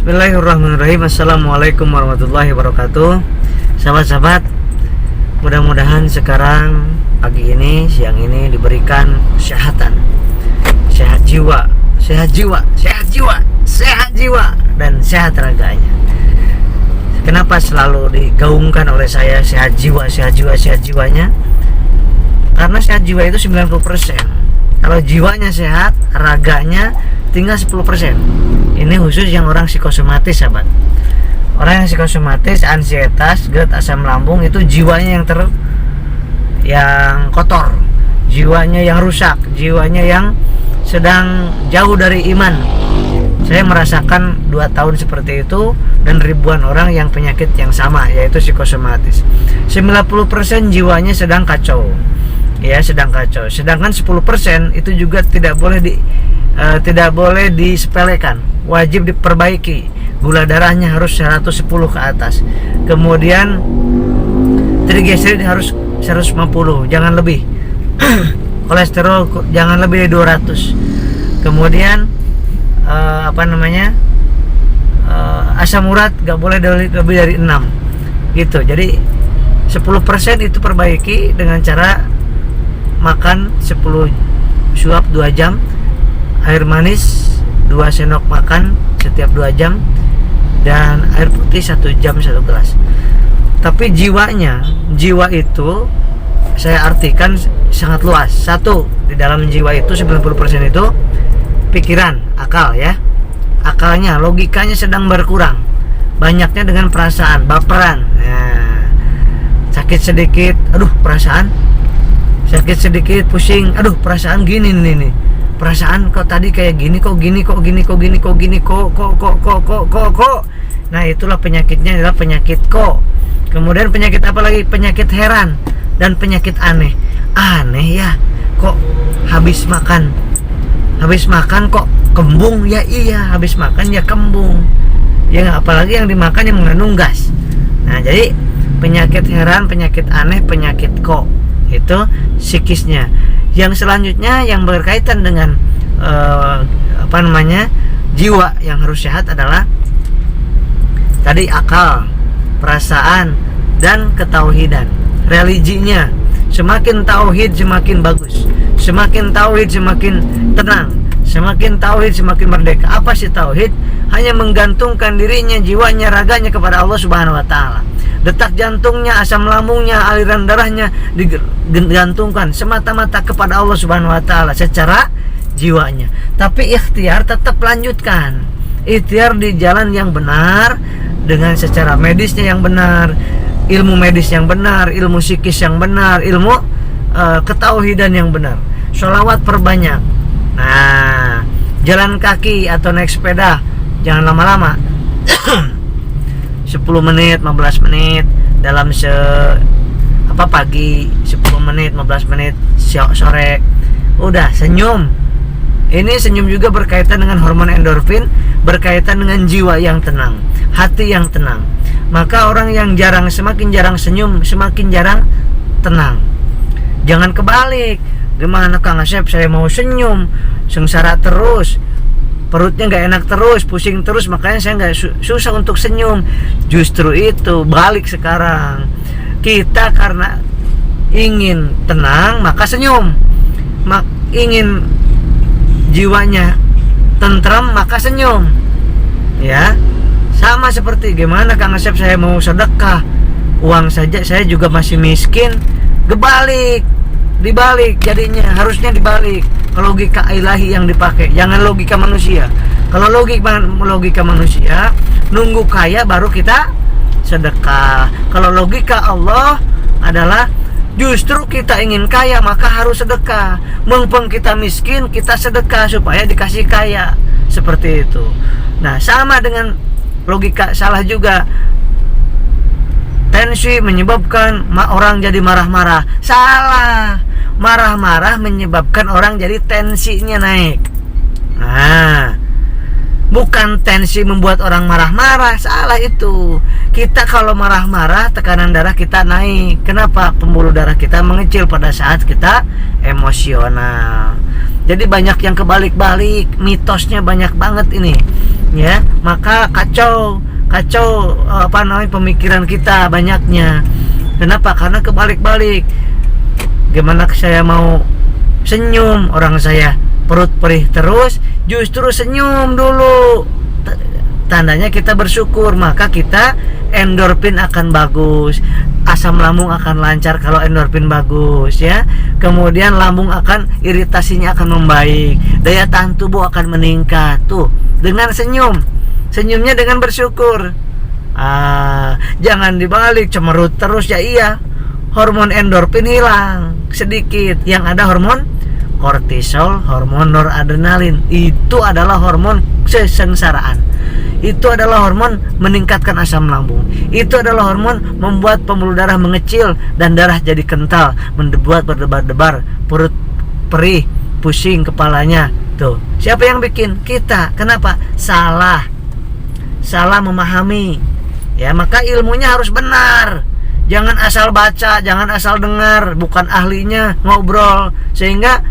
Bismillahirrahmanirrahim. Assalamualaikum warahmatullahi wabarakatuh. Sahabat-sahabat, mudah-mudahan sekarang pagi ini, siang ini diberikan kesehatan, sehat jiwa, dan sehat raganya. Kenapa selalu digaungkan oleh saya sehat jiwanya? Karena sehat jiwa itu 90%. Kalau jiwanya sehat, raganya tinggal 10%. Ini khusus yang orang psikosomatis, sahabat. Orang yang psikosomatis, ansietas, GERD, asam lambung, itu jiwanya yang kotor, jiwanya yang rusak, jiwanya yang sedang jauh dari iman. Saya merasakan 2 tahun seperti itu, dan ribuan orang yang penyakit yang sama, yaitu psikosomatis. 90% jiwanya sedang kacau, sedang kacau. Sedangkan 10% itu juga tidak boleh disepelekan, wajib diperbaiki. Gula darahnya harus 110 ke atas, kemudian trigliserid harus 150, jangan lebih. Kolesterol jangan lebih dari 200. Kemudian asam urat gak boleh lebih dari 6 gitu. Jadi 10% itu perbaiki dengan cara makan 10 suap 2 jam, air manis 2 sendok makan setiap 2 jam, dan air putih 1 jam 1 gelas. Tapi jiwa itu saya artikan sangat luas. Satu, di dalam jiwa itu 90% itu pikiran, akal ya. Akalnya, logikanya sedang berkurang. Banyaknya dengan perasaan, baperan. Nah, sakit sedikit, aduh perasaan. Sakit sedikit, pusing, aduh perasaan gini nih. Perasaan kok tadi kayak gini, kok gini. Nah, itulah penyakitnya, adalah penyakit kok. Kemudian penyakit apa lagi? Penyakit heran dan penyakit aneh. Aneh ya, kok habis makan kok kembung? Ya iya, habis makan ya kembung. Ya apalagi yang dimakan yang mengandung gas. Nah, jadi penyakit heran, penyakit aneh, penyakit kok, itu psikisnya. Yang selanjutnya yang berkaitan dengan jiwa yang harus sehat adalah tadi akal, perasaan, dan ketauhidan. Religinya, semakin tauhid semakin bagus, semakin tauhid semakin tenang, semakin tauhid semakin merdeka. Apa sih tauhid? Hanya menggantungkan dirinya, jiwanya, raganya kepada Allah Subhanahu wa taala. Detak jantungnya, asam lambungnya, aliran darahnya digantungkan semata-mata kepada Allah Subhanahu wa taala secara jiwanya. Tapi ikhtiar tetap lanjutkan. Ikhtiar di jalan yang benar, dengan secara medisnya yang benar, ilmu medis yang benar, ilmu psikis yang benar, ilmu ketauhidan yang benar. Sholawat perbanyak. Nah, jalan kaki atau naik sepeda jangan lama-lama. 10 menit, 15 menit dalam pagi, 10 menit, 15 menit sore. Udah, senyum. Ini senyum juga berkaitan dengan hormon endorfin, berkaitan dengan jiwa yang tenang, hati yang tenang. Maka orang yang semakin jarang senyum, semakin jarang tenang. Jangan kebalik. Gimana Kang Asep, saya mau senyum, sengsara terus, perutnya gak enak terus, pusing terus, makanya saya susah untuk senyum. Justru itu balik sekarang. Kita karena ingin tenang maka senyum, ingin jiwanya tentram maka senyum. Ya, sama seperti gimana Kang Asep, saya mau sedekah, uang saja saya juga masih miskin. Dibalik jadinya, harusnya dibalik. Logika ilahi yang dipakai, jangan logika manusia. Kalau logika manusia, nunggu kaya baru kita sedekah. Kalau logika Allah adalah justru kita ingin kaya maka harus sedekah. Mumpung kita miskin, kita sedekah supaya dikasih kaya. Seperti itu. Nah, sama dengan logika salah juga. Tensi menyebabkan orang jadi marah-marah. Salah. Marah-marah menyebabkan orang jadi tensinya naik. Nah, bukan tensi membuat orang marah-marah. Salah itu. Kita kalau marah-marah, tekanan darah kita naik. Kenapa? Pembuluh darah kita mengecil pada saat kita emosional. Jadi banyak yang kebalik-balik. Mitosnya banyak banget ini. ya, maka kacau pemikiran kita banyaknya. Kenapa? Karena kebalik-balik. Gimana saya mau senyum, orang saya perut perih terus, justru senyum dulu, tandanya kita bersyukur, maka kita endorfin akan bagus, asam lambung akan lancar kalau endorfin bagus ya. Kemudian lambung akan, iritasinya akan membaik, daya tahan tubuh akan meningkat tuh dengan senyumnya dengan bersyukur. Jangan dibalik, cemerut terus ya, iya, hormon endorfin hilang sedikit, yang ada hormon kortisol, hormon noradrenalin. Itu adalah hormon kesengsaraan. Itu adalah hormon meningkatkan asam lambung. Itu adalah hormon membuat pembuluh darah mengecil dan darah jadi kental, membuat berdebar-debar, perut perih, pusing kepalanya. Tuh, siapa yang bikin? Kita. Kenapa? Salah memahami. Ya, maka ilmunya harus benar. Jangan asal baca, jangan asal dengar, bukan ahlinya, ngobrol, sehingga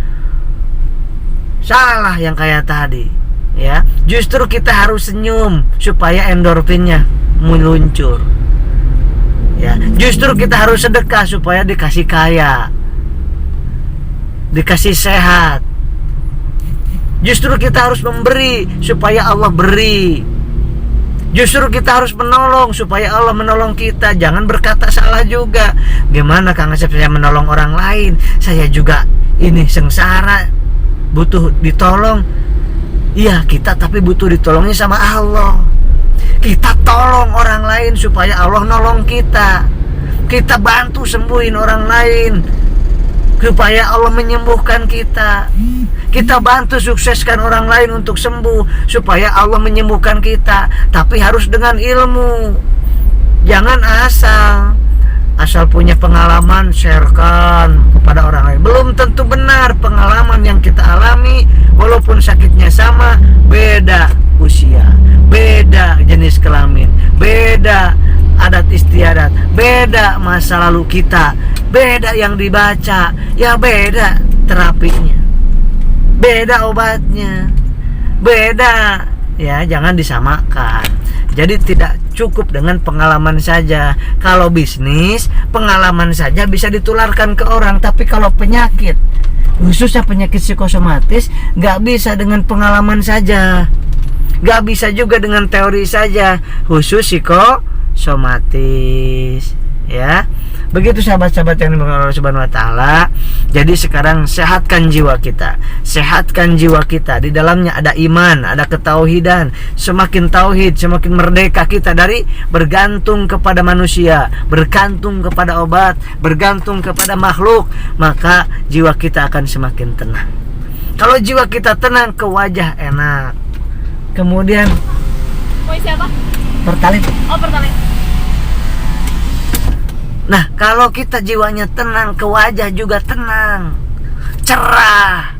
salah yang kayak tadi. Ya, justru kita harus senyum supaya endorfinnya meluncur. Ya, justru kita harus sedekah supaya dikasih kaya, dikasih sehat. Justru kita harus memberi supaya Allah beri. Justru kita harus menolong supaya Allah menolong kita. Jangan berkata salah juga. Gimana Kang Asep, saya menolong orang lain, saya juga ini sengsara, butuh ditolong. Iya kita, tapi butuh ditolongnya sama Allah. Kita tolong orang lain supaya Allah nolong kita. Kita bantu sembuhin orang lain supaya Allah menyembuhkan kita. Kita bantu sukseskan orang lain untuk sembuh supaya Allah menyembuhkan kita. Tapi harus dengan ilmu. Jangan asal punya pengalaman sharekan kepada orang lain. Belum tentu benar pengalaman yang kita alami, walaupun sakitnya sama, beda usia, beda jenis kelamin, beda adat istiadat, beda masa lalu kita, beda yang dibaca, ya beda terapinya, beda obatnya, beda ya, jangan disamakan. Jadi tidak cukup dengan pengalaman saja. Kalau bisnis, pengalaman saja bisa ditularkan ke orang. Tapi kalau penyakit, khususnya penyakit psikosomatis, gak bisa dengan pengalaman saja, gak bisa juga dengan teori saja, khusus psikosomatis. Ya, begitu sahabat-sahabat yang dimuliakan Allah Subhanahu wa taala. Jadi sekarang sehatkan jiwa kita. Sehatkan jiwa kita. Di dalamnya ada iman, ada ketauhidan. Semakin tauhid, semakin merdeka kita dari bergantung kepada manusia, bergantung kepada obat, bergantung kepada makhluk, maka jiwa kita akan semakin tenang. Kalau jiwa kita tenang, ke wajah enak. Kemudian siapa? Pertalite. Oh, Pertalite. Nah, kalau kita jiwanya tenang, ke wajah juga tenang, cerah,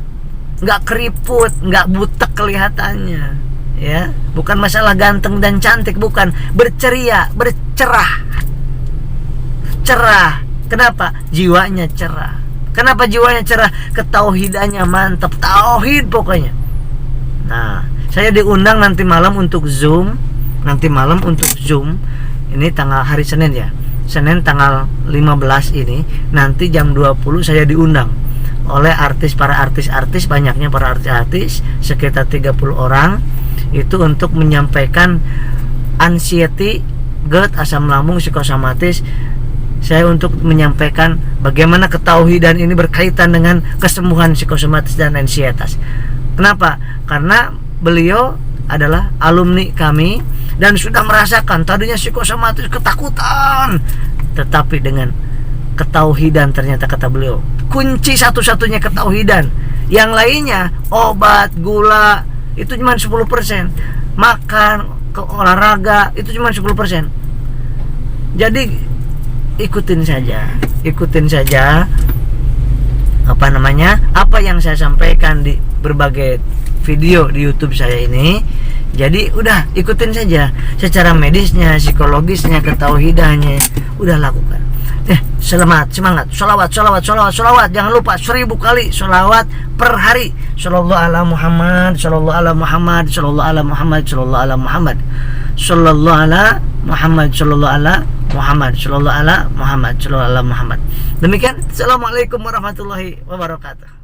nggak keriput, nggak butek kelihatannya. Ya, bukan masalah ganteng dan cantik, bukan, berceria, bercerah, cerah. Kenapa? Jiwanya cerah. Kenapa jiwanya cerah? Ketauhidannya mantap, tauhid pokoknya. Nah, saya diundang nanti malam untuk Zoom. Ini tanggal hari Senin ya. Senin tanggal 15 ini, nanti jam 20 saya diundang oleh para artis, banyaknya para artis, sekitar 30 orang, itu untuk menyampaikan anxiety, GERD, asam lambung, psikosomatis. Saya untuk menyampaikan bagaimana ketauhidan ini berkaitan dengan kesembuhan psikosomatis dan ansietas. Kenapa? Karena beliau adalah alumni kami dan sudah merasakan tadinya psikosomatis ketakutan, tetapi dengan ketauhidan, ternyata kata beliau kunci satu-satunya ketauhidan. Yang lainnya obat, gula itu cuma 10%, makan, ke olahraga itu cuma 10%. Jadi ikutin saja apa yang saya sampaikan di berbagai video di YouTube saya ini. Jadi udah ikutin saja, secara medisnya, psikologisnya, ketauhidannya udah lakukan. Selamat, semangat, sholawat, jangan lupa 1000 kali sholawat per hari, Sallallahu ala Muhammad, sallallahu ala Muhammad, sallallahu ala Muhammad, sallallahu ala Muhammad, sallallahu ala Muhammad, sallallahu ala Muhammad, sallallahu ala Muhammad, sallallahu ala Muhammad. Demikian, assalamualaikum warahmatullahi wabarakatuh.